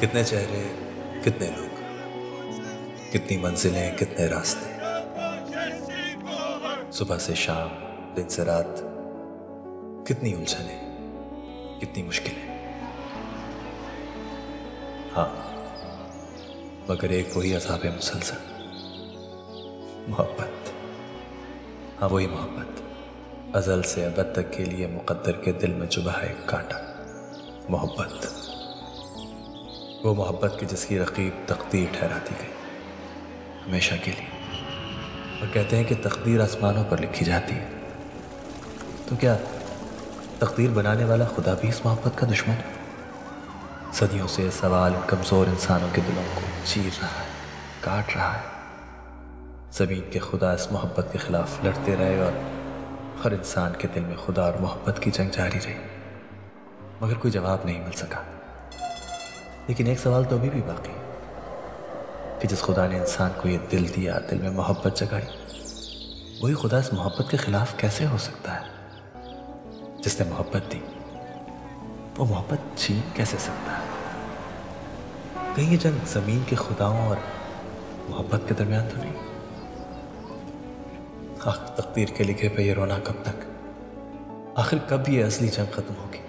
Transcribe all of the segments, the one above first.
कितने चेहरे, कितने लोग, कितनी मंजिलें, कितने रास्ते, सुबह से शाम, दिन से रात, कितनी उलझने, कितनी मुश्किलें। हाँ, मगर एक वही अज़ाब मुसलसल, मोहब्बत। हाँ, वही मोहब्बत, अज़ल से अबद तक के लिए मुक़द्दर के दिल में चुभा है एक कांटा। मोहब्बत, वो मोहब्बत की जिसकी रकीब तकदीर ठहरा दी गई हमेशा के लिए। और कहते हैं कि तकदीर आसमानों पर लिखी जाती है, तो क्या तकदीर बनाने वाला खुदा भी इस मोहब्बत का दुश्मन है? सदियों से सवाल इन कमज़ोर इंसानों के दिलों को चीर रहा है, काट रहा है। ज़मीन के खुदा इस मोहब्बत के खिलाफ लड़ते रहे और हर इंसान के दिल में खुदा और मोहब्बत की जंग जारी रही, मगर कोई जवाब नहीं मिल सका। लेकिन एक सवाल तो अभी भी बाकी है कि जिस खुदा ने इंसान को ये दिल दिया, दिल में मोहब्बत जगाई, वही खुदा इस मोहब्बत के खिलाफ कैसे हो सकता है? जिसने मोहब्बत दी, वो मोहब्बत छीन कैसे सकता है? कहीं ये जंग जमीन के खुदाओं और मोहब्बत के दरमियान तो नहीं? आखिर तकदीर के लिखे पे ये रोना कब तक? आखिर कब ये असली जंग खत्म होगी?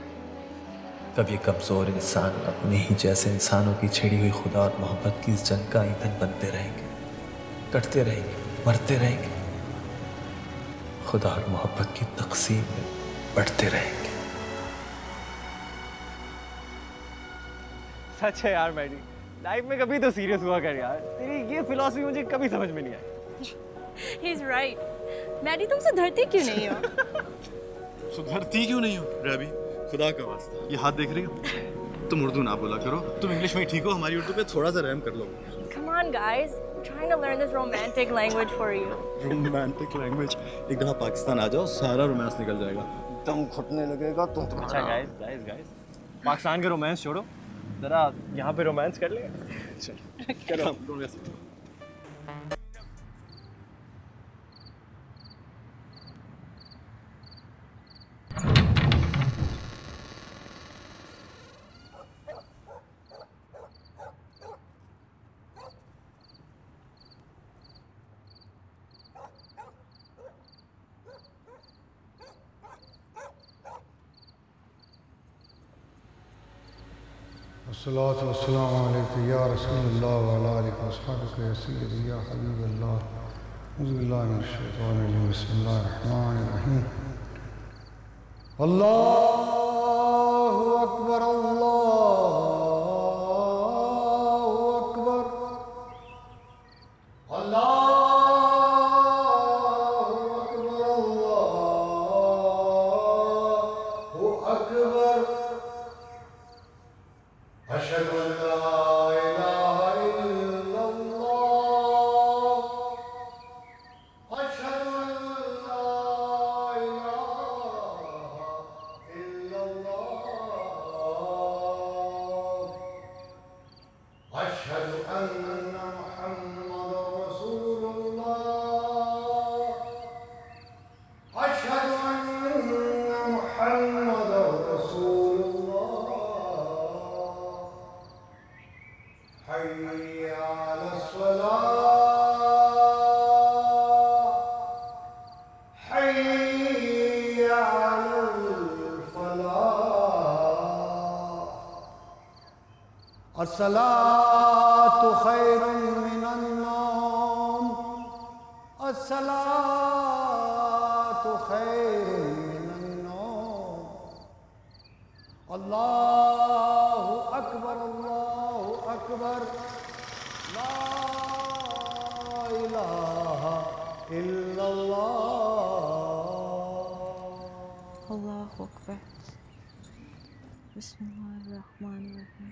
कब ये कमजोर इंसान अपने ही जैसे इंसानों की छिड़ी हुई खुदा और मोहब्बत की इस जंग का ईंधन बनते रहेंगे, कटते रहेंगे, मरते रहेंगे, खुदा और मोहब्बत की तकसीम में बढ़ते रहेंगे? सच है यार मैडी, लाइफ में कभी तो सीरियस हुआ कर यार। तेरी ये फिलॉसफी मुझे कभी समझ में नहीं आई। He is right. मैडी तुम सुधरती क्यों नहीं हो? सुधरती क्यों नहीं हो रैबी? खुदा का वास्ता, ये हाथ देख रही हो? तुम उर्दू ना बोला करो, तुम इंग्लिश में ठीक हो, हमारी उर्दू पे थोड़ा सा रहम कर लो। Come on guys, I'm trying to learn this romantic language for you. Romantic language, एक दफा पाकिस्तान आ जाओ, सारा रोमांस निकल जाएगा। दम घुटने लगेगा तुम तो। अच्छा गाइस गाइस गाइस, पाकिस्तान के रोमांस छोड़ो, जरा यहाँ पे रोमांस कर ले। चल करो। अस्सलातु वस्सलामु अलैका या रसूलल्लाह व अला आलिका व अस्हाबिका या सय्यदी या हबीबल्लाह। अऊज़ु बिल्लाहि मिनश शैतानिर रजीम। बिस्मिल्लाहिर रहमानिर रहीम। अल्लाहु अकबर, अल्लाहु अकबर, अल्लाहु अकबर, अल्लाहु अकबर। अशहदु अन ला इलाहा इल्लल्लाह, अशहदु अन ला इलाहा इल्लल्लाह, अशहदु अन्ना मुहम्मदर रसूलुल्लाह, अशहदु अन्ना मुहम्मदर रसूलुल्लाह। हय्य अलस्सलाह, हय्य अलल फलाह। अस्सलातु खैरुम मिनन नौम, अस्सलातु खैरुम मिनन नौम। अल्लाहु अकबर, अल्लाहु अकबर, ला इलाहा इल्लल्लाह। Allahu Akbar. Bismillahirrahmanirrahim.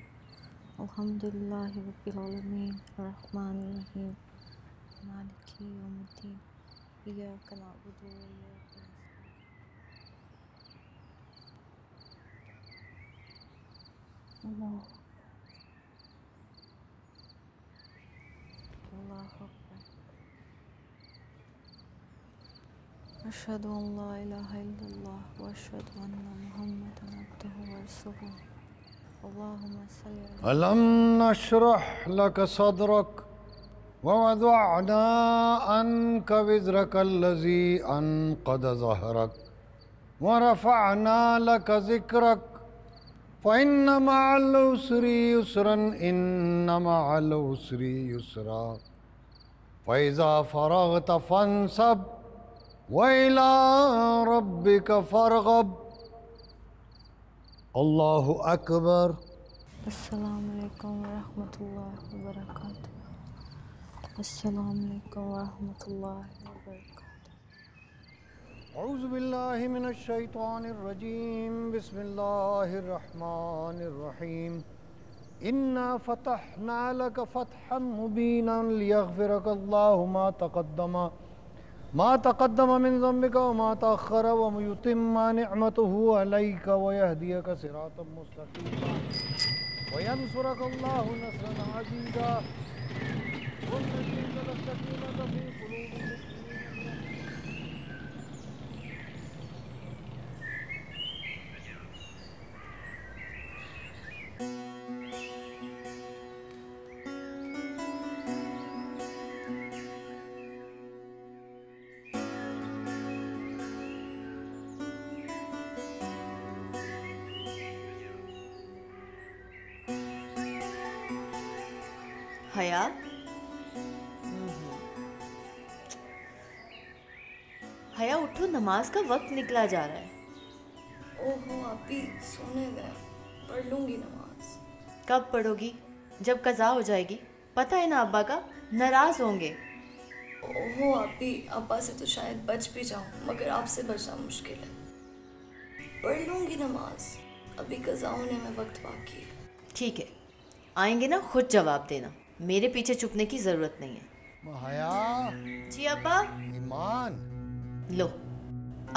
Alhamdulillahi Rabbil Alameen. Ar-Rahmanir-Rahim. Maliki Yawmiddin. Iyyaka na'budu wa iyyaka nasta'in. Allahu Akbar. Ashhadu an la ilaha illallah wa ashhadu anna Muhammadan abduhu wa rasuluh. अलम नशरह लक सदरक ववदअना अन्क विज़रक अल्लज़ी अनक़द ज़हरक वरफ़अना लक ज़िक्रक फ़इन्न मअल उसरि युस्रन इन्न मअल उसरि युस्रा फ़इज़ा फ़रग़त फ़ंसब वइला रब्बिक फ़रग़ब। अल्लाहु अकबर। अस्सलामु अलैकुम वरहमतुल्लाहि वबरकातुहू। अस्सलामु अलैकुम वरहमतुल्लाहि वबरकातुहू। औज़ु बिल्लाहि मिनश शैतानिर रजीम। बिस्मिल्लाहिर रहमानिर रहीम। इन्ना फतहना लक फतहन मुबीनन लियग़फ़िरक अल्लाहु मा तक़द्दम मिन ज़म्बिका व मा तअख़्ख़र व युतिम्म निअमतहु अलैका व यहदियक सिरातम मुस्तक़ीमा व यंसुरक अल्लाहु नस्रन अज़ीज़ा वयुज़हिब सकीनत फ़ी क़ुलूबिल हया, हया उठो, नमाज का वक्त निकला जा रहा है। ओहो आपी सोने गए, पढ़ लूंगी नमाज। कब पढ़ोगी? जब कज़ा हो जाएगी। पता है ना अब्बा का नाराज होंगे। ओहो आपी, अब्बा से तो शायद बच भी जाऊं, मगर आपसे बचना मुश्किल है। पढ़ लूंगी नमाज, अभी कज़ा होने में वक्त बाकी है। ठीक है, आएंगे ना खुद जवाब देना, मेरे पीछे छुपने की जरूरत नहीं है। हया। जी अब्बा। ईमान। लो,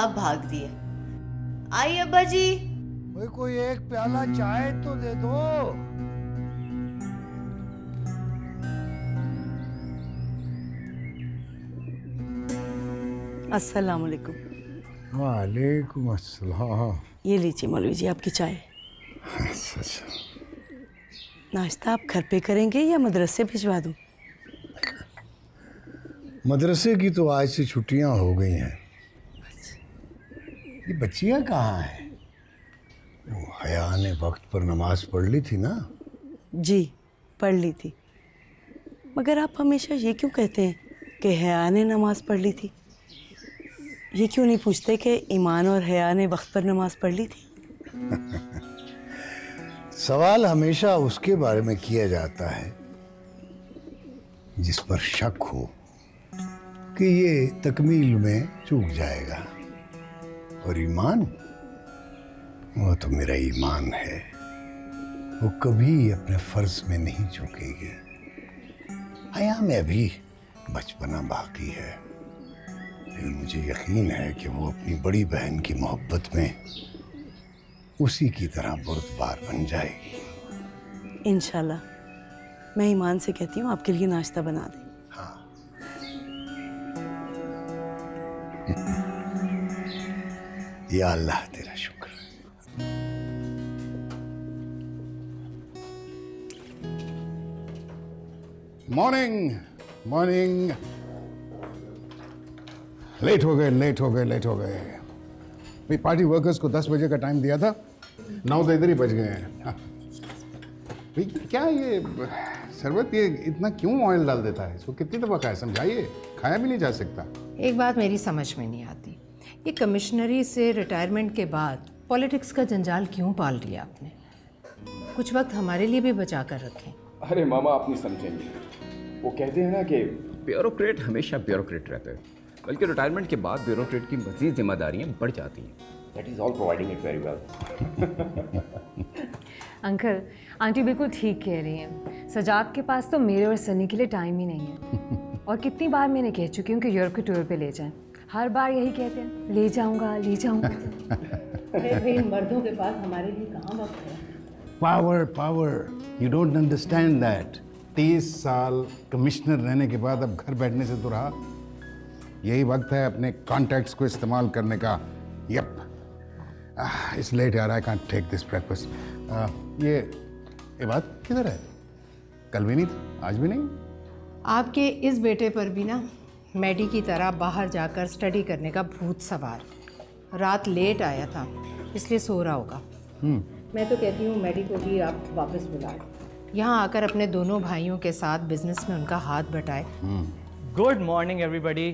अब भाग दिए। आई अब्बा जी। भाई कोई एक प्याला चाय तो दे दो। अस्सलाम वालेकुम। वालेकुम अस्सलाम। ये लीजिए मौलवी जी आपकी चाय। अच्छा। नाश्ता आप घर पे करेंगे या मदरसे भिजवा दूँ? मदरसे की तो आज से छुट्टियां हो गई हैं। ये बच्चियां कहाँ हैं? वो हया ने वक्त पर नमाज पढ़ ली थी ना? जी पढ़ ली थी, मगर आप हमेशा ये क्यों कहते हैं कि हया ने नमाज पढ़ ली थी? ये क्यों नहीं पूछते कि ईमान और हया ने वक्त पर नमाज पढ़ ली थी? सवाल हमेशा उसके बारे में किया जाता है जिस पर शक हो कि ये तकमील में चूक जाएगा, और ईमान, वो तो मेरा ईमान है, वो कभी अपने फर्ज में नहीं चूकेगी। हया में अभी बचपना बाकी है, लेकिन मुझे यकीन है कि वो अपनी बड़ी बहन की मोहब्बत में उसी की तरह बुर्दबार बन जाएगी। इंशाल्लाह। मैं ईमान से कहती हूँ आपके लिए नाश्ता बना दे। हाँ। या अल्लाह तेरा शुक्र। Morning morning. लेट हो गए। भाई पार्टी वर्कर्स को 10 बजे का टाइम दिया था, 9 तो इधर ही बज गए हैं। भाई क्या ये शरबत, ये इतना क्यों ऑयल डाल देता है? इसको कितनी दफ़ा खाया, समझाइए, खाया भी नहीं जा सकता। एक बात मेरी समझ में नहीं आती, ये कमिश्नरी से रिटायरमेंट के बाद पॉलिटिक्स का जंजाल क्यों पाल लिया आपने? कुछ वक्त हमारे लिए भी बचा कर रखें। अरे मामा आप नहीं समझेंगे, वो कहते हैं ना कि ब्यूरोक्रेट हमेशा ब्यूरोक्रेट रहते हैं, बल्कि रिटायरमेंट के बाद ब्यूरोक्रेट की मज़ीद जिम्मेदारियां बढ़ जाती हैं। That is all providing it very well. Uncle aunty बिल्कुल ठीक कह रही हैं, सजाद के पास तो मेरे और सनी के लिए टाइम ही नहीं है। और कितनी बार मैंने कह चुकी हूँ कि यूरोप के टूर पे ले जाएं, हर बार यही कहते हैं ले जाऊँगा। मर्दों के पास हमारे लिए कहाँ वक्त है? Power, you don't understand that. 30 साल कमिश्नर रहने के बाद अब घर बैठने से तो रहा, यही वक्त है अपने कॉन्टैक्ट्स को इस्तेमाल करने का। यप, इट्स लेट यार, I can't take this breakfast. ये बात किधर है? कल भी नहीं था, आज भी नहीं। आपके इस बेटे पर भी ना मैडी की तरह बाहर जाकर स्टडी करने का भूत सवार। रात लेट आया था इसलिए सो रहा होगा। मैं तो कहती हूँ मैडी को भी आप वापस बुलाएं, यहाँ आकर अपने दोनों भाइयों के साथ बिजनेस में उनका हाथ बटाए। Good morning everybody.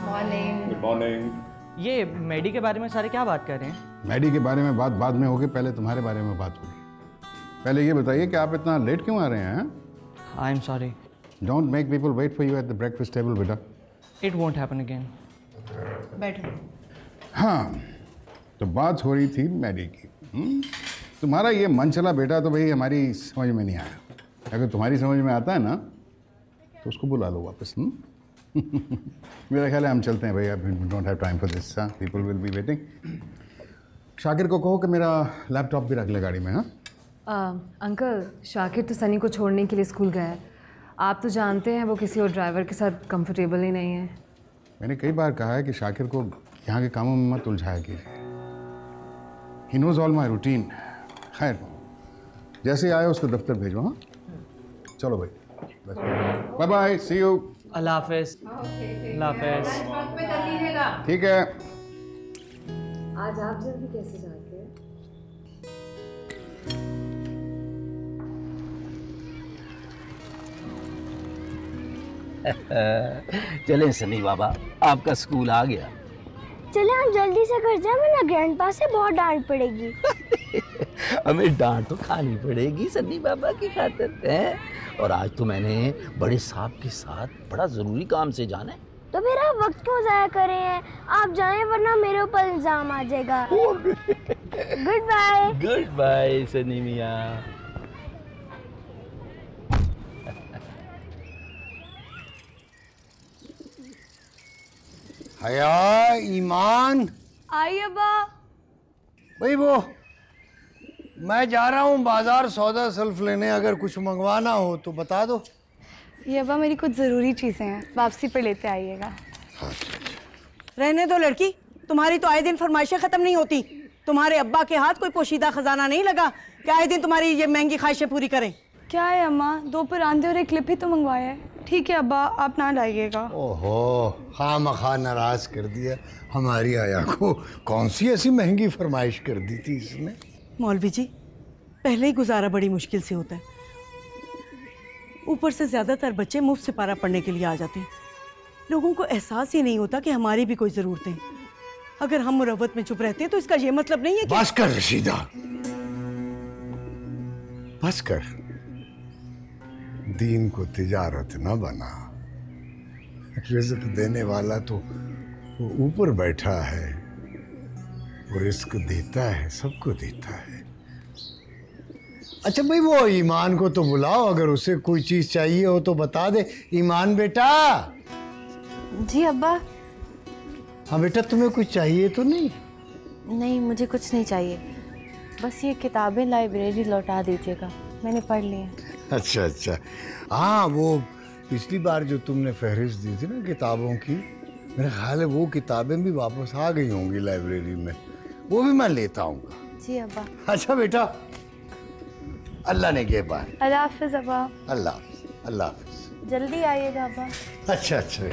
Morning. Good morning. ये मैडी के बारे में सारे क्या बात कर रहे हैं? मैडी के बारे में बात बाद में होगी, पहले तुम्हारे बारे में बात होगी। पहले ये बताइए कि आप इतना लेट क्यों आ रहे हैं? I am sorry. Don't make people wait for you at the breakfast table बेटा। It won't happen again. बैठो। हाँ, तो बात हो रही थी मैडी की। तुम्हारा ये मन चला बेटा तो भाई हमारी समझ में नहीं आया। अगर तुम्हारी समझ में आता है ना तो उसको बुला लो वापस। मेरा ख्याल है हम चलते हैं भैया, don't have time for this, people will be waiting. Shakir को कहो कि मेरा लैपटॉप भी रख ले गाड़ी में। अंकल, शाकिर तो सनी को छोड़ने के लिए स्कूल गया है। आप तो जानते हैं वो किसी और ड्राइवर के साथ कंफर्टेबल ही नहीं है। मैंने कई बार कहा है कि शाकिर को यहाँ के कामों में मत उलझाया कीजिए। He knows all my routine. खैर, जैसे आए उसको दफ्तर भेजो। हाँ, चलो भाई, बाय बाय, सी यू। अल्लाह हाफिज। अल्लाह हाफिज। ठीक है। आज आप जल्दी कैसे जाते हैं? चलें सनी बाबा, आपका स्कूल आ गया। चले हम जल्दी से घर जाए वरना ग्रैंडपा से बहुत डांट पड़ेगी। हमें डांट तो खानी पड़ेगी सन्नी बाबा की खातिर है। और आज तो मैंने बड़े साहब के साथ बड़ा जरूरी काम से जाना है। तो फिर आप वक्त क्यों जाया कर रहे हैं? आप जाएं वरना मेरे ऊपर इल्जाम आ जाएगा। Good bye. Good bye Sunny मियाँ। हया, ईमान। आई अब्बा। भाई वो मैं जा रहा हूँ बाजार सौदा सल्फ लेने, अगर कुछ मंगवाना हो तो बता दो। ये अब्बा मेरी कुछ ज़रूरी चीज़ें हैं, वापसी पर लेते आइएगा। रहने दो लड़की, तुम्हारी तो आए दिन फरमाइशें ख़त्म नहीं होती। तुम्हारे अब्बा के हाथ कोई पोशीदा खजाना नहीं लगा कि आए दिन तुम्हारी ये महंगी ख्वाहिशें पूरी करें। क्या है अम्मा, 2 परांदे और एक क्लिप ही तो मंगवाया है। ठीक है अब्बा, आप ना लाइएगा। ओहो, खामखा नाराज कर दिया हमारी आया को। कौन सी ऐसी महंगी फरमाइश कर दी थी इसने? मौलवी जी, पहले ही गुजारा बड़ी मुश्किल से होता है, ऊपर से ज़्यादातर बच्चे मुफ्त से पारा पढ़ने के लिए आ जाते हैं। लोगों को एहसास ही नहीं होता कि हमारी भी कोई ज़रूरतें हैं। अगर हम मुरव्वत में चुप रहते हैं तो इसका ये मतलब नहीं है कि... बस कर रशीदा, बस कर। दीन को तिजारत न बना। रिज़्क देने वाला तो वो ऊपर बैठा है, वो रिज़्क देता है, सबको देता है। अच्छा भाई, वो ईमान को तो बुलाओ, अगर उसे कोई चीज़ चाहिए हो तो बता दे। ईमान बेटा। जी अब्बा। हाँ बेटा, तुम्हें कुछ चाहिए तो नहीं? नहीं, मुझे कुछ नहीं चाहिए, बस ये किताबें लाइब्रेरी लौटा दीजिएगा, मैंने पढ़ ली हैं। अच्छा अच्छा, हाँ वो पिछली बार जो तुमने फहरिस्त दी थी ना किताबों की, मेरा ख्याल है वो किताबें भी वापस आ गई होंगी लाइब्रेरी में, वो भी मैं लेता आऊँगा। जी अब्बा। अच्छा बेटा, अल्लाह ने के बार। अल्लाह हाफिज अब्बा। अल्लाह अल्लाह हाफिज। जल्दी आइएगा अब्बा। अच्छा अच्छा।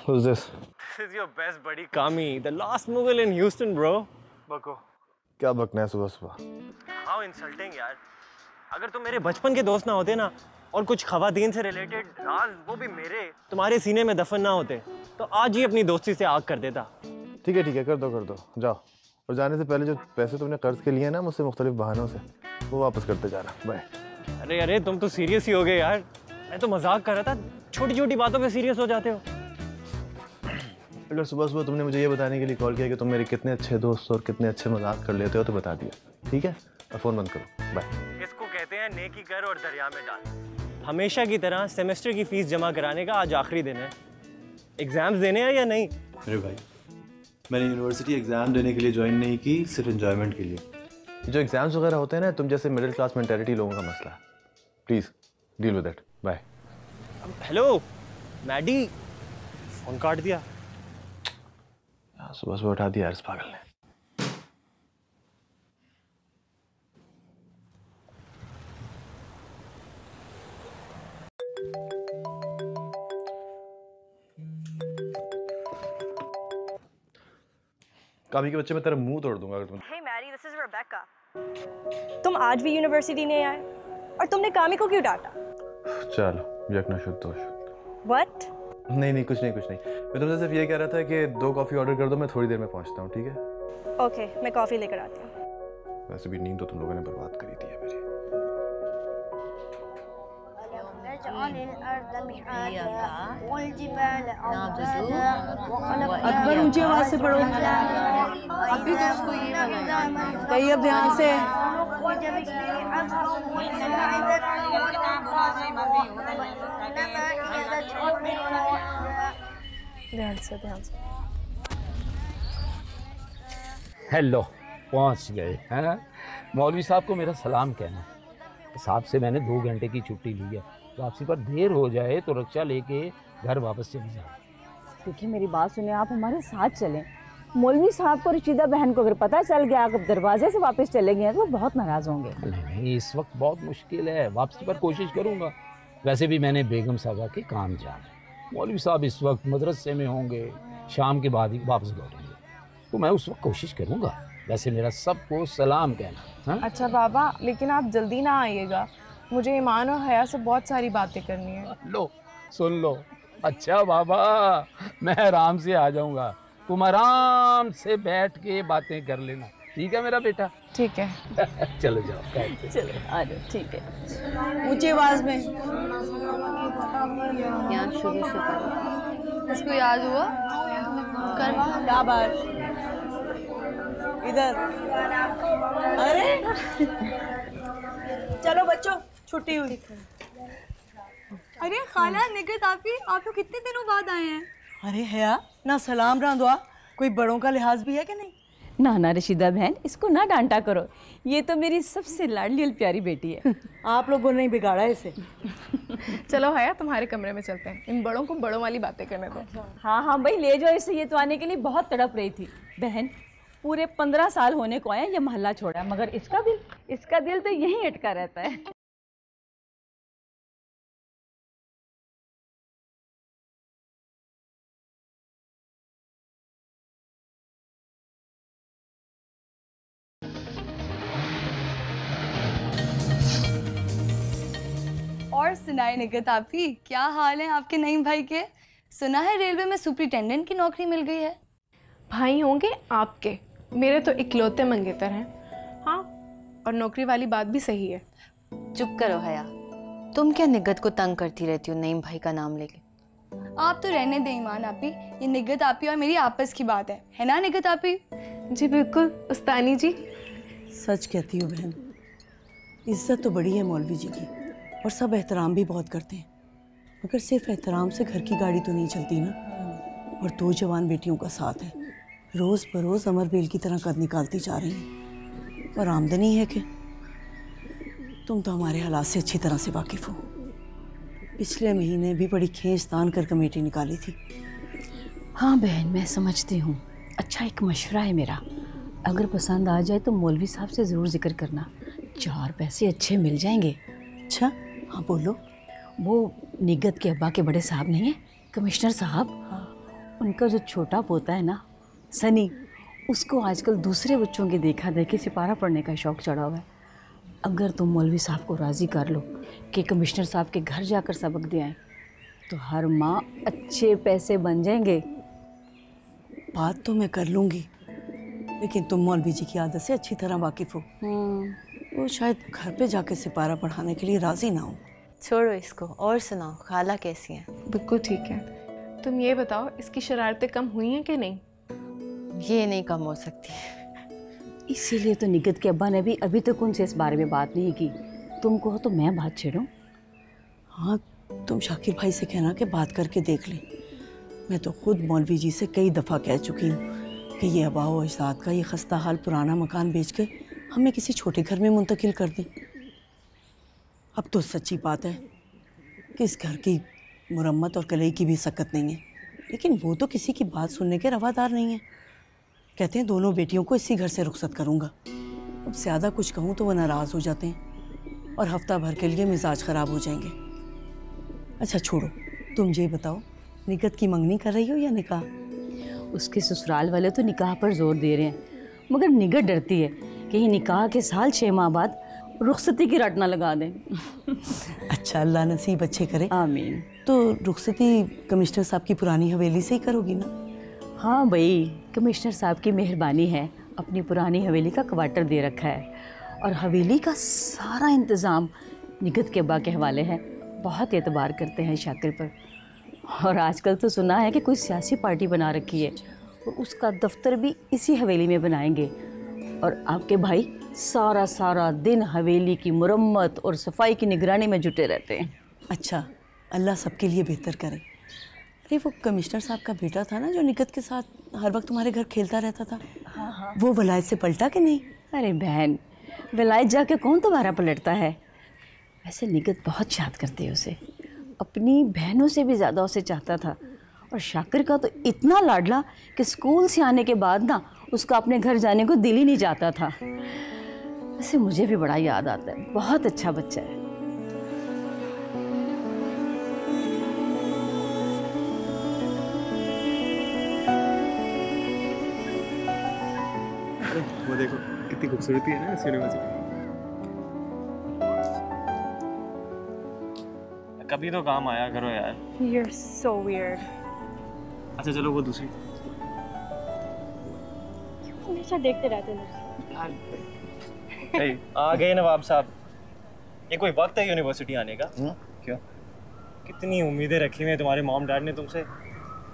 Who's this? This is your best buddy Kami, the last Mughal in Houston, bro. बको। क्या बकना है सुबह सुबह? How insulting यार। अगर तुम मेरे बचपन के दोस्त ना होते ना, और कुछ खवातीन से रिलेटेड राज वो भी मेरे तुम्हारे सीने में दफन ना होते, तो आज ही अपनी दोस्ती से आग कर देता। ठीक है कर दो जाओ। और जाने से पहले जो पैसे तुमने कर्ज के लिए हैं ना मुझसे मुख्तलिफ बहानों से, वो वापस करते जाना। बाय। अरे तुम तो सीरियस ही हो गए यार। मैं तो मजाक कर रहा था, छोटी छोटी बातों पे सीरियस हो जाते हो। अगर सुबह सुबह तुमने मुझे ये बताने के लिए कॉल किया कि तुम मेरे कितने अच्छे दोस्त और कितने अच्छे मजाक कर लेते हो तो बता दिया। ठीक है, अब फ़ोन बंद करो। बाय। इसको कहते हैं नेकी कर और दरिया में डाल। हमेशा की तरह सेमेस्टर की फीस जमा कराने का आज आखिरी दिन है। एग्जाम्स देने हैं या नहीं? मेरे भाई, मैंने यूनिवर्सिटी एग्जाम देने के लिए ज्वाइन नहीं की, सिर्फ एंजॉयमेंट के लिए। जो एग्जाम्स वगैरह होते हैं ना, तुम जैसे मिडिल क्लास मेंटालिटी लोगों का मसला है। Please deal with it. Bye. Hello Maddy, phone काट दिया। सुबह सुबह उठा दिया इस पागल ने। काबी के बच्चे मैं तेरा मुंह तोड़ दूंगा अगर तुम। Hey Maddie, this is Rebecca. तुम आज भी यूनिवर्सिटी नहीं आए और तुमने कामी को क्यों डांटा? चलो यकना शुद्ध दोष। What? नहीं कुछ नहीं। मैं तुमसे सिर्फ ये कह रहा था कि 2 कॉफ़ी ऑर्डर कर दो, मैं थोड़ी देर में पहुंचता हूँ। ठीक है? ओके, मैं कॉफ़ी लेकर आती हूँ। वैसे भी नींद तो तुम लोगों ने बर्बाद करी थी मेरी। अकबर ऊंची आवाज से पढ़ो। अभी तो उसको ये कही अब ध्यान से। ध्यान से। हेलो, पहुंच गए हैं। मौलवी साहब को मेरा सलाम कहना। साहब से मैंने 2 घंटे की छुट्टी ली है। वापसी पर देर हो जाए तो रिक्शा लेके घर वापस चली जाए। देखिए मेरी बात सुने, आप हमारे साथ चलें। मौलवी साहब को रशीदा बहन को अगर पता चल गया आप दरवाजे से वापस चले गए तो वो बहुत नाराज़ होंगे। नहीं, इस वक्त बहुत मुश्किल है। वापसी पर कोशिश करूँगा। वैसे भी मैंने बेगम साहबा के काम जाना। मौलवी साहब इस वक्त मदरसे में होंगे, शाम के बाद ही वापस लौटेंगे, तो मैं उस वक्त कोशिश करूँगा। वैसे मेरा सबको सलाम कहना। हाँ? अच्छा बाबा, लेकिन आप जल्दी ना आइएगा, मुझे ईमान और हया से बहुत सारी बातें करनी है। लो सुन लो। अच्छा बाबा, मैं आराम से आ जाऊँगा, तुम आराम से बैठ के बातें कर लेना। ठीक है मेरा बेटा? ठीक है। चलो जाओ। चलो आ जाओ। ठीक है, ऊंची आवाज में। यहाँ शुरू से करो। इसको याद हुआ? कर शाबाश। इधर। अरे चलो बच्चों, छुट्टी हुई। अरे खाला निगत, आप लोग कितने दिनों बाद आए हैं? अरे हया, ना सलाम ना दुआ, कोई बड़ों का लिहाज भी है कि नहीं? ना रशीदा बहन, इसको ना डांटा करो। ये तो मेरी सबसे लाडली और प्यारी बेटी है। आप लोगों ने बिगाड़ा इसे। चलो हया, तुम्हारे कमरे में चलते हैं, इन बड़ों को बड़ों वाली बातें करने दो। हाँ भाई ले जाओ इसे। ये तो आने के लिए बहुत तड़प रही थी। बहन पूरे 15 साल होने को आए ये मोहल्ला छोड़ा, मगर इसका दिल तो यहीं अटका रहता है। और सुनाए निगत आपी, क्या हाल है आपके नईम भाई के? सुना है रेलवे में सुपरिटेंडेंट की नौकरी मिल गई है। भाई होंगे आपके, मेरे तो इकलौते मंगेतर हैं। हाँ, और नौकरी वाली बात भी सही है। चुप करो हया, तुम क्या निगत को तंग करती रहती हो नईम भाई का नाम लेके? आप तो रहने दे ईमान आपी, ये निगत आपी और मेरी आपस की बात है ना निगत आपी? जी बिल्कुल उस्तानी जी। सच कहती हो बहन, इज्जत तो बड़ी है मौलवी जी की और सब एहतराम भी बहुत करते हैं, मगर सिर्फ एहतराम से घर की गाड़ी तो नहीं चलती ना। और 2 जवान बेटियों का साथ है, रोज़ बरोज़ अमर बेल की तरह कद निकालती जा रही हैं। और आमदनी है कि तुम तो हमारे हालात से अच्छी तरह से वाकिफ़ हो। पिछले महीने भी बड़ी खींच तान कर कमेटी निकाली थी। हाँ बहन, मैं समझती हूँ। अच्छा, एक मशवरा है मेरा, अगर पसंद आ जाए तो मौलवी साहब से ज़रूर जिक्र करना, 4 पैसे अच्छे मिल जाएंगे। अच्छा, हाँ बोलो। वो निगत के अब्बा के बड़े साहब नहीं है, कमिश्नर साहब? हाँ। उनका जो छोटा पोता है ना सनी, उसको आजकल दूसरे बच्चों के देखा देखी सिपारा पढ़ने का शौक़ चढ़ा हुआ है। अगर तुम मौलवी साहब को राज़ी कर लो कि कमिश्नर साहब के घर जाकर सबक दिलाएं तो हर माह अच्छे पैसे बन जाएंगे। बात तो मैं कर लूँगी, लेकिन तुम मौलवी जी की आदत से अच्छी तरह वाकिफ़ हो। वो शायद घर पे जाके सिपारा पढ़ाने के लिए राज़ी ना हो। छोड़ो इसको और सुनाओ, खाला कैसी हैं? बिल्कुल ठीक है। तुम ये बताओ, इसकी शरारतें कम हुई हैं कि नहीं? ये नहीं कम हो सकती। इसीलिए तो निगत के अब्बा ने भी अभी तक उनसे इस बारे में बात नहीं की। तुम कहो तो मैं बात छेड़ूं? हाँ, तुम शाकिर भाई से कहना कि बात करके देख ले। मैं तो खुद मौलवी जी से कई दफ़ा कह चुकी हूँ कि ये आबा व अजदाद का ये खस्ता हाल पुराना मकान बेच के हमें किसी छोटे घर में मुंतकिल कर दें। अब तो सच्ची बात है कि इस घर की मुरम्मत और कलई की भी सकत नहीं है, लेकिन वो तो किसी की बात सुनने के रवादार नहीं है। कहते हैं दोनों बेटियों को इसी घर से रुखसत करूँगा। अब ज़्यादा कुछ कहूँ तो वो नाराज़ हो जाते हैं और हफ्ता भर के लिए मिजाज ख़राब हो जाएंगे। अच्छा छोड़ो, तुम ये बताओ, निगत की मंगनी कर रही हो या निकाह? उसके ससुराल वाले तो निकाह पर जोर दे रहे हैं, मगर निगत डरती है कि ये निकाह के साल 6 माह बाद रुखसती की रट ना लगा दें। अच्छा, अल्लाह नसीब अच्छे करे। आमीन। तो रुखसती कमिश्नर साहब की पुरानी हवेली से ही करोगी ना? हाँ भाई, कमिश्नर साहब की मेहरबानी है, अपनी पुरानी हवेली का क्वार्टर दे रखा है और हवेली का सारा इंतज़ाम निगत के अब्बा के हवाले है। बहुत एतबार करते हैं शाकिर पर, और आजकल तो सुना है कि कोई सियासी पार्टी बना रखी है और उसका दफ्तर भी इसी हवेली में बनाएंगे। और आपके भाई सारा दिन हवेली की मुरम्मत और सफाई की निगरानी में जुटे रहते हैं। अच्छा, अल्लाह सबके लिए बेहतर करे। अरे वो कमिश्नर साहब का बेटा था ना जो निगत के साथ हर वक्त तुम्हारे घर खेलता रहता था? हाँ। वो वलायत से पलटा कि नहीं? अरे बहन, वलायत जाके कौन दोबारा पलटता है। वैसे निगत बहुत याद करती है उसे, अपनी बहनों से भी ज़्यादा उसे चाहता था। और शाकिर का तो इतना लाडला कि स्कूल से आने के बाद ना उसका अपने घर जाने को दिल ही नहीं चाहता था। वैसे मुझे भी बड़ा याद आता है, बहुत अच्छा बच्चा है। वो देखो कितनी खूबसूरती है ना इस यूनिवर्सिटी। कभी तो काम आया करो यार। You're so weird. अच्छा चलो वो दूसरी। हमेशा देखते रहते हैं। आ गए नवाब साहब। ये कोई वक्त है यूनिवर्सिटी आने का? क्यों? कितनी उम्मीदें रखी हुई हैं तुम्हारे मॉम डैड ने तुमसे,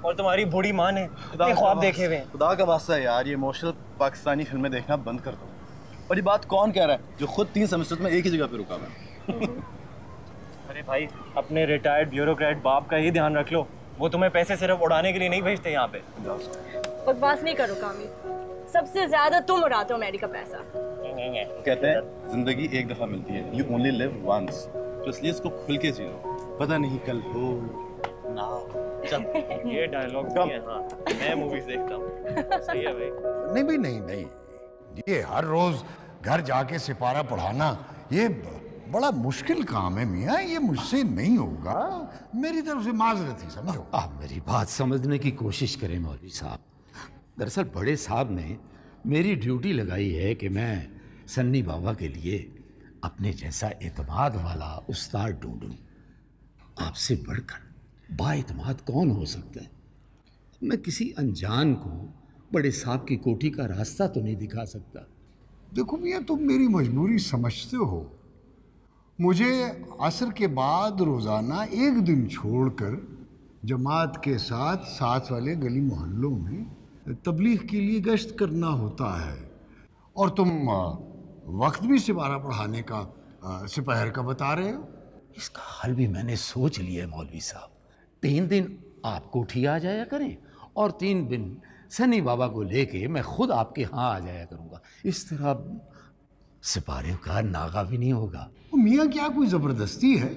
और तुम्हारी बूढ़ी माँ ने इतने ख्वाब देखे हुए हैं। खुदा का वास्ता है यार, ये इमोशनल पाकिस्तानी फिल्में देखना बंद कर दो। और ये बात कौन कह रहा है जो खुद 3 सेमेस्टर में एक ही जगह पे रुका हुआ है? अरे भाई, अपने रिटायर्ड ब्यूरोक्रेट बाप का ही ध्यान रख लो, वो तुम्हें पैसे सिर्फ उड़ाने के लिए नहीं भेजते यहाँ पे। बकवास नहीं करो कामी, सबसे ज्यादा तुम उड़ाते हो मैडी का पैसा। कहते हैं जिंदगी एक दफा मिलती है, यू ओनली लिव वंस, तो इसलिए इसको खुल के जियो। पता नहीं कल हो ना। चल ये डायलॉग भी है। हाँ, मैं मूवीज देखता हूँ। सही है भाई। नहीं, ये हर रोज घर जाके सिपारा पढ़ाना ये बड़ा मुश्किल काम है मियाँ, ये मुझसे नहीं होगा। मेरी तरफ से माजरत ही समझो। आप मेरी बात समझने की कोशिश करें मौलवी साहब। दरअसल बड़े साहब ने मेरी ड्यूटी लगाई है कि मैं सन्नी बाबा के लिए अपने जैसा एतमाद वाला उस्ताद ढूंढूं। आपसे बढ़कर बाएतमाद कौन हो सकता है? मैं किसी अनजान को बड़े साहब की कोठी का रास्ता तो नहीं दिखा सकता। देखो मियाँ, तुम मेरी मजबूरी समझते हो। मुझे असर के बाद रोज़ाना एक दिन छोड़कर जमात के साथ साथ वाले गली मोहल्लों में तबलीग के लिए गश्त करना होता है। और तुम वक्त भी सिपारा पढ़ाने का सिपहर का बता रहे हो। इसका हल भी मैंने सोच लिया है मौलवी साहब। 3 दिन आप कोठी आ जाया करें और 3 दिन सनी बाबा को लेके मैं खुद आपके यहाँ आ जाया करूँगा। इस तरह सिपारे का नागा भी नहीं होगा। मियाँ, क्या कोई ज़बरदस्ती है?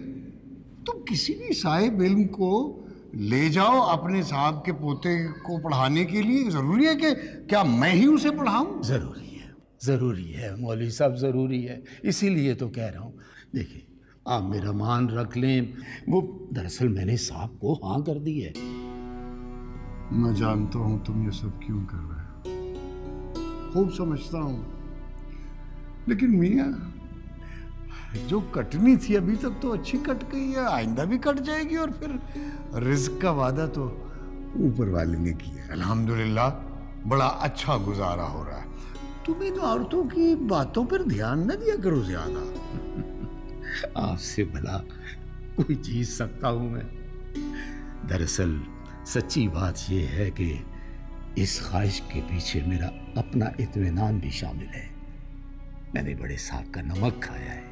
तुम किसी भी साहिब इल्म को ले जाओ अपने साहब के पोते को पढ़ाने के लिए। ज़रूरी है कि क्या मैं ही उसे पढ़ाऊँ? ज़रूरी है मौलवी साहब, ज़रूरी है। इसीलिए तो कह रहा हूँ। देखिए, आप मेरा मान रख लें। वो दरअसल मैंने साहब को हाँ कर दी है। मैं जानता हूँ तुम ये सब क्यों कर रहे हो, खूब समझता हूँ। लेकिन मियाँ, जो कटनी थी अभी तक तो अच्छी कट गई है, आइंदा भी कट जाएगी। और फिर रिज्क का वादा तो ऊपर वाले ने किया। अल्हम्दुलिल्लाह बड़ा अच्छा गुजारा हो रहा है। तुम इन औरतों की बातों पर ध्यान न दिया करो ज्यादा। आपसे भला कोई जीत सकता हूं मैं? दरअसल सच्ची बात यह है कि इस ख्वाहिश के पीछे मेरा अपना इत्मीनान भी शामिल है। मैंने बड़े साहब का नमक खाया है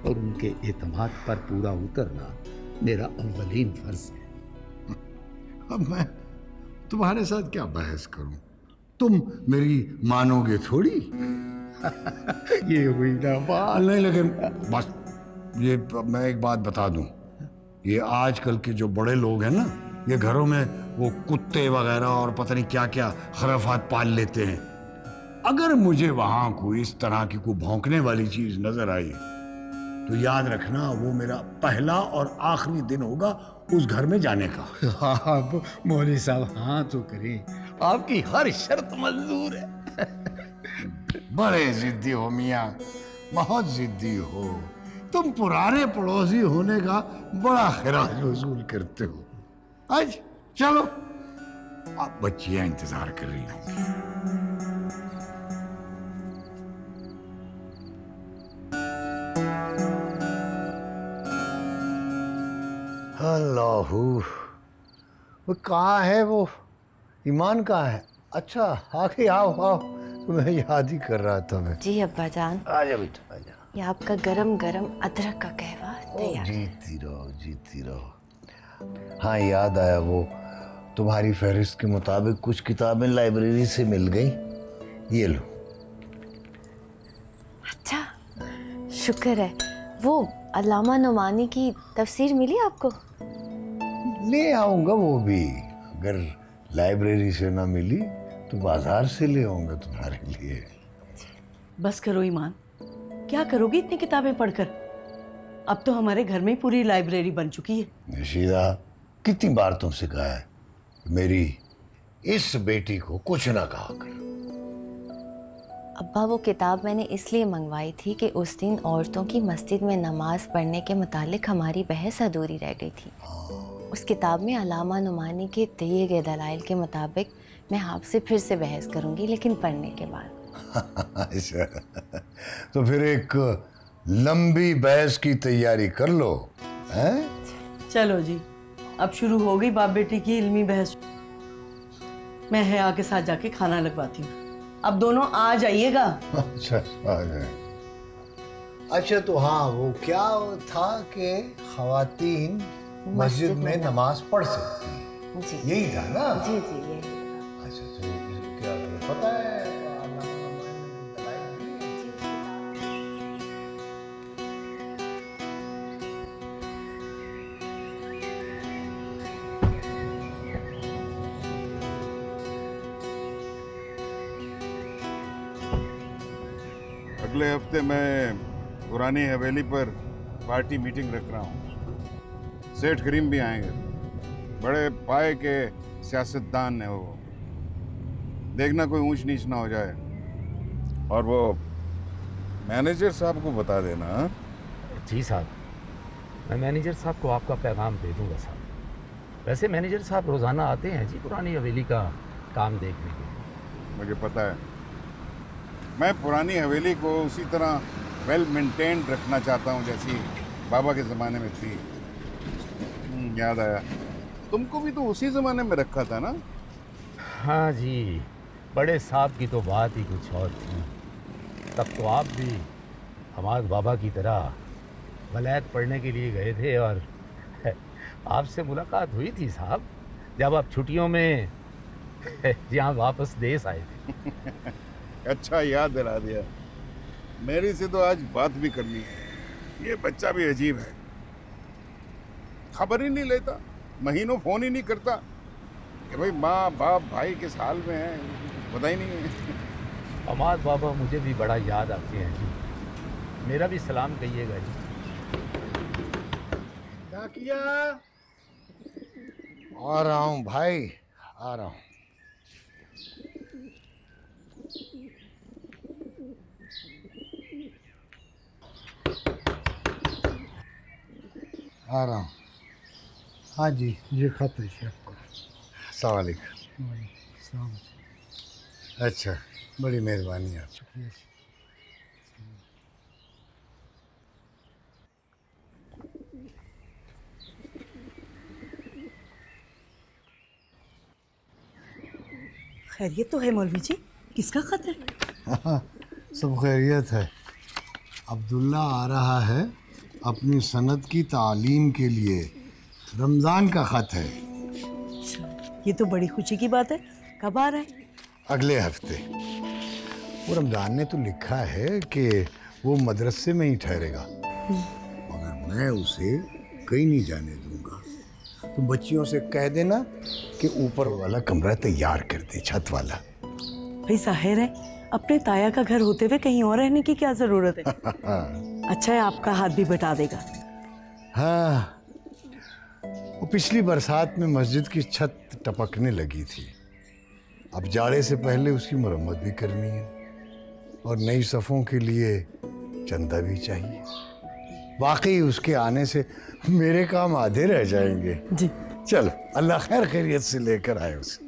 और उनके एतमाद पर पूरा उतरना मेरा अव्वलीन फर्ज है। अब मैं तुम्हारे साथ क्या बहस करूं? तुम मेरी मानोगे थोड़ी। ये हुई ना बात। नहीं, लेकिन बस ये मैं एक बात बता दूं, ये आजकल के जो बड़े लोग हैं ना, ये घरों में वो कुत्ते वगैरह और पता नहीं क्या क्या खरफात पाल लेते हैं। अगर मुझे वहां कोई इस तरह की कोई भौंकने वाली चीज नजर आई तो याद रखना वो मेरा पहला और आखिरी दिन होगा उस घर में जाने का। हाँ मौलवी साहब, हाँ तो करें, आपकी हर शर्त मंजूर है। बड़े जिद्दी हो मियाँ, बहुत जिद्दी हो। तुम पुराने पड़ोसी होने का बड़ा खिराज वसूल करते हो। आज चलो, अब बच्चियां इंतजार कर रही हैं। अल्लाहू, वो कहाँ है? वो ईमान कहाँ है? अच्छा आगे आओ आओ, तुम्हें याद ही कर रहा था मैं। जी अब्बा जान। आजा बेटा आजा। ये आपका गरम गरम अदरक का कहवा तैयार। जीती रहो जीती रहो। हाँ याद आया, वो तुम्हारी फहरिस्त के मुताबिक कुछ किताबें लाइब्रेरी से मिल गई, ये लो। अच्छा शुक्र है। वो अल्लामा नुमानी की तफसीर मिली आपको? ले आऊंगा वो भी। अगर लाइब्रेरी से ना मिली तो बाजार से ले आऊंगा तुम्हारे लिए। बस करो ईमान, क्या करोगी इतनी किताबें पढ़कर? अब तो हमारे घर में पूरी लाइब्रेरी बन चुकी है। निशीदा, कितनी बार तुमसे कहा है मेरी इस बेटी को कुछ ना कहा कर। अब्बा वो किताब मैंने इसलिए मंगवाई थी कि उस दिन औरतों की मस्जिद में नमाज पढ़ने के मुतालिक हमारी बहस अधूरी रह गई थी। उस किताब में अल्लामा नुमानी के दिए गए दलाइल के मुताबिक मैं आपसे फिर से बहस करूंगी, लेकिन पढ़ने के बाद। अच्छा, तो फिर एक लंबी बहस की तैयारी कर लो, हैं? चलो जी, अब शुरू हो गई बाप बेटी की इल्मी बहस। मैं हया के साथ जाके खाना लगवाती हूँ, अब दोनों आ जाइएगा। अच्छा आ जाए। अच्छा तो हाँ, वो क्या था कि ख़वातीन मस्जिद में नमाज पढ़ सकती हैं, जी यही था ना? जी जी यही। अच्छा तो क्या पता है? अगले हफ्ते मैं पुरानी हवेली पर पार्टी मीटिंग रख रहा हूँ। सेठ करीम भी आएंगे, बड़े पाए के सियासतदान है वो। देखना कोई ऊंच नीच ना हो जाए। और वो मैनेजर साहब को बता देना। जी साहब, मैं मैनेजर साहब को आपका पैगाम दे दूंगा साहब। वैसे मैनेजर साहब रोज़ाना आते हैं जी पुरानी हवेली का काम देखने के लिए। मुझे पता है, मैं पुरानी हवेली को उसी तरह वेल मेंटेन्ड रखना चाहता हूँ जैसी बाबा के ज़माने में थी। याद आया, तुमको भी तो उसी ज़माने में रखा था ना? हाँ जी, बड़े साहब की तो बात ही कुछ और थी। तब तो आप भी हमारे बाबा की तरह वलायत पढ़ने के लिए गए थे और आपसे मुलाकात हुई थी साहब जब आप छुट्टियों में यहाँ वापस देश आए थे। अच्छा याद दिला दिया। मेरी से तो आज बात भी करनी है। ये बच्चा भी अजीब है, खबर ही नहीं लेता, महीनों फ़ोन ही नहीं करता कि भाई माँ बाप भाई किस हाल में है, पता ही नहीं है। अमाद बाबा मुझे भी बड़ा याद आते हैं जी, मेरा भी सलाम कहिएगा जी। क्या किया? आ रहा हूँ भाई, आ रहा हूँ। आ रहा हूँ। हाँ जी, ये खत है आपको। अस्सलाम वालेकुम। अच्छा, बड़ी मेहरबानी आप। शुक्रिया। खैरियत तो है मौलवी जी? किसका खत है? हाँ, सब खैरियत है। अब्दुल्ला आ रहा है अपनी सनद की तालीम के लिए। रमज़ान का खत है। ये तो बड़ी खुशी की बात है। कब आ रहा है? अगले हफ्ते। वो रमज़ान ने तो लिखा है कि वो मदरसे में ही ठहरेगा, मगर मैं उसे कहीं नहीं जाने दूंगा। तुम बच्चियों से कह देना कि ऊपर वाला कमरा तैयार कर दे, छत वाला। भाई साहिर है, अपने ताया का घर होते हुए कहीं और रहने की क्या जरूरत है? अच्छा है आपका हाथ भी बटा देगा। हाँ, वो पिछली बरसात में मस्जिद की छत टपकने लगी थी। अब जाड़े से पहले उसकी मरम्मत भी करनी है और नई सफ़ों के लिए चंदा भी चाहिए। वाकई उसके आने से मेरे काम आधे रह जाएंगे। जी चलो, अल्लाह खैर खैरियत से लेकर आए उसे।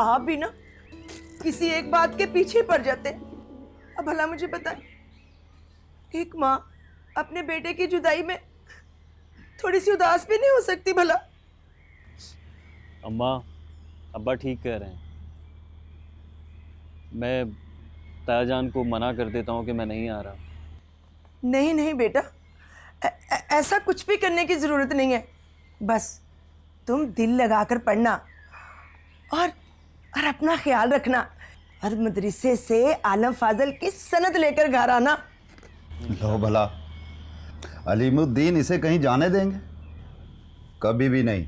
आप भी ना किसी एक बात के पीछे पड़ जाते। अब भला मुझे बताएं, एक माँ अपने बेटे की जुदाई में थोड़ी सी उदास भी नहीं हो सकती भला? अम्मा, अब्बा ठीक कह रहे हैं। मैं ताया जान को मना कर देता हूँ कि मैं नहीं आ रहा। नहीं नहीं बेटा, ऐसा कुछ भी करने की ज़रूरत नहीं है। बस तुम दिल लगाकर पढ़ना और अपना ख्याल रखना और मदरसे से आलम फाजल की सनद लेकर घर आना। लो भला, अलीमुद्दीन इसे कहीं जाने देंगे? कभी भी नहीं।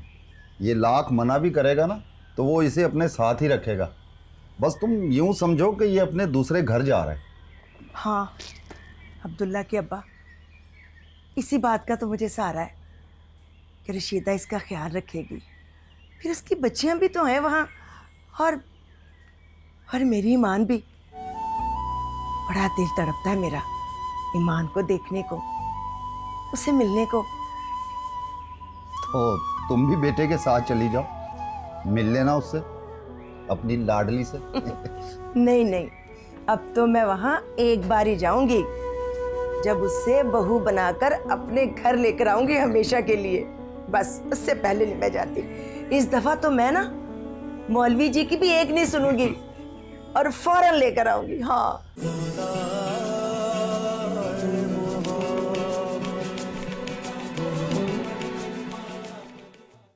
ये लाख मना भी करेगा ना तो वो इसे अपने साथ ही रखेगा। बस तुम यूं समझो कि ये अपने दूसरे घर जा रहा है। हाँ अब्दुल्ला के अब्बा, इसी बात का तो मुझे सहारा है कि रशीदा इसका ख्याल रखेगी। फिर उसकी बच्चियां भी तो हैं वहाँ और मेरी ईमान भी। बड़ा दिल तड़पता है मेरा ईमान को देखने को, उसे मिलने को। तो तुम भी बेटे के साथ चली जाओ, मिल लेना उससे, अपनी लाडली से। नहीं नहीं, अब तो मैं वहाँ एक बार ही जाऊंगी, जब उससे बहू बनाकर अपने घर लेकर आऊंगी हमेशा के लिए। बस उससे पहले नहीं मैं जाती। इस दफा तो मैं ना मौलवी जी की भी एक नहीं सुनूंगी और फौरन लेकर आऊंगी। हाँ